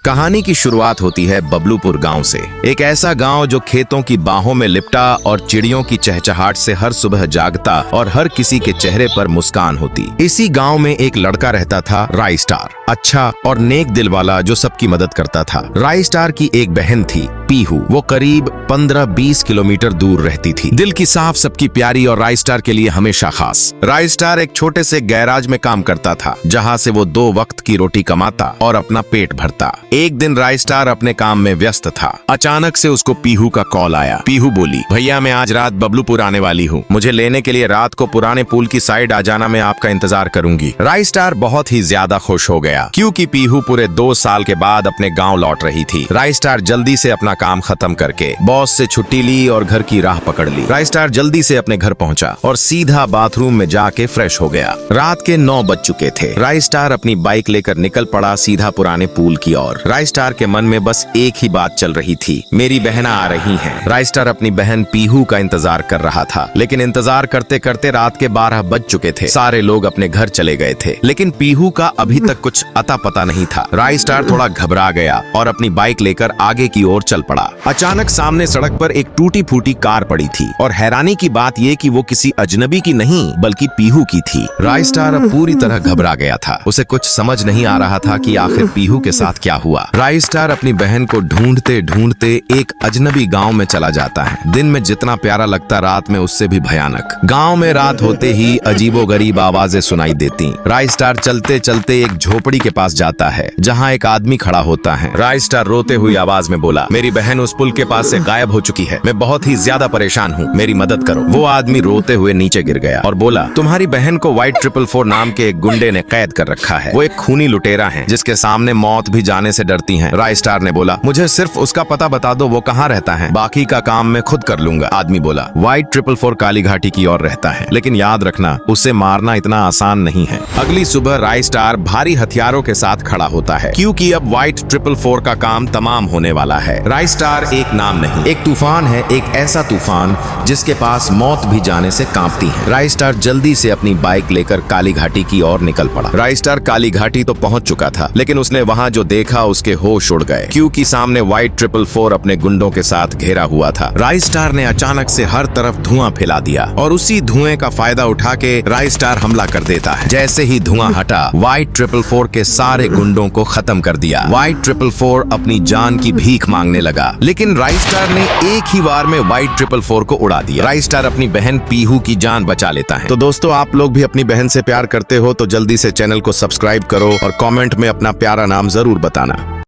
कहानी की शुरुआत होती है बबलूपुर गांव से। एक ऐसा गांव जो खेतों की बाहों में लिपटा और चिड़ियों की चहचहाट से हर सुबह जागता और हर किसी के चेहरे पर मुस्कान होती। इसी गांव में एक लड़का रहता था, राई स्टार, अच्छा और नेक दिल वाला जो सबकी मदद करता था। राई स्टार की एक बहन थी, पीहू। वो करीब 15-20 किलोमीटर दूर रहती थी। दिल की साफ, सबकी प्यारी और राई स्टार के लिए हमेशा खास। राई स्टार एक छोटे से गैराज में काम करता था, जहां से वो 2 वक्त की रोटी कमाता और अपना पेट भरता। एक दिन राई स्टार अपने काम में व्यस्त था। अचानक से उसको पीहू का कॉल आया। पीहू बोली, भैया मैं आज रात बबलूपुर आने वाली हूँ, मुझे लेने के लिए रात को पुराने पुल की साइड आ जाना, मैं आपका इंतजार करूंगी। राई स्टार बहुत ही ज्यादा खुश हो गया, क्योंकि पीहू पूरे 2 साल के बाद अपने गाँव लौट रही थी। राई स्टार जल्दी से अपना काम खत्म करके बॉस से छुट्टी ली और घर की राह पकड़ ली। राई स्टार जल्दी से अपने घर पहुंचा और सीधा बाथरूम में जाके फ्रेश हो गया। रात के 9 बज चुके थे। राई स्टार अपनी बाइक लेकर निकल पड़ा सीधा पुराने पुल की ओर। राई स्टार के मन में बस एक ही बात चल रही थी, मेरी बहना आ रही हैं। राई स्टार अपनी बहन पीहू का इंतजार कर रहा था, लेकिन इंतजार करते करते रात के 12 बज चुके थे। सारे लोग अपने घर चले गए थे, लेकिन पीहू का अभी तक कुछ अता पता नहीं था। राई स्टार थोड़ा घबरा गया और अपनी बाइक लेकर आगे की ओर चल पड़ा। अचानक सामने सड़क पर एक टूटी फूटी कार पड़ी थी और हैरानी की बात यह कि वो किसी अजनबी की नहीं बल्कि पीहू की थी। राई स्टार अब पूरी तरह घबरा गया था। उसे कुछ समझ नहीं आ रहा था कि आखिर पीहू के साथ क्या हुआ। राई स्टार अपनी बहन को ढूंढते ढूंढते एक अजनबी गांव में चला जाता है। दिन में जितना प्यारा लगता, रात में उससे भी भयानक। गांव में रात होते ही अजीबोगरीब आवाजें सुनाई देती। राई स्टार चलते चलते एक झोपड़ी के पास जाता है, जहाँ एक आदमी खड़ा होता है। राई स्टार रोते हुई आवाज में बोला, मेरी बहन उस पुल के पास से गायब हो चुकी है, मैं बहुत ही ज्यादा परेशान हूँ, मेरी मदद करो। वो आदमी रोते हुए नीचे गिर गया और बोला, तुम्हारी बहन को White 444 नाम के एक गुंडे ने कैद कर रखा है। वो एक खूनी लुटेरा है, जिसके सामने मौत भी जाने से डरती है। राई स्टार ने बोला, मुझे सिर्फ उसका पता बता दो, वो कहाँ रहता है, बाकी का काम मैं खुद कर लूंगा। आदमी बोला, White 444 काली घाटी की ओर रहता है, लेकिन याद रखना उसे मारना इतना आसान नहीं है। अगली सुबह राई स्टार भारी हथियारों के साथ खड़ा होता है, क्योंकि अब White 444 का काम तमाम होने वाला है। राई स्टार एक नाम नहीं, एक तूफान है, एक ऐसा तूफान जिसके पास मौत भी जाने से कांपती है। राई स्टार जल्दी से अपनी बाइक लेकर काली घाटी की ओर निकल पड़ा। राई स्टार काली घाटी तो पहुंच चुका था, लेकिन उसने वहां जो देखा उसके होश उड़ गए, क्योंकि सामने White 444 अपने गुंडों के साथ घेरा हुआ था। राई स्टार ने अचानक से हर तरफ धुआं फैला दिया और उसी धुएं का फायदा उठा के राई स्टार हमला कर देता है। जैसे ही धुआं हटा, White 444 के सारे गुंडों को खत्म कर दिया। White 444 अपनी जान की भीख मांगने लगा, लेकिन राई स्टार ने एक ही बार में White 444 को उड़ा दिया। राई स्टार अपनी बहन पीहू की जान बचा लेता है। तो दोस्तों, आप लोग भी अपनी बहन से प्यार करते हो तो जल्दी से चैनल को सब्सक्राइब करो और कमेंट में अपना प्यारा नाम जरूर बताना।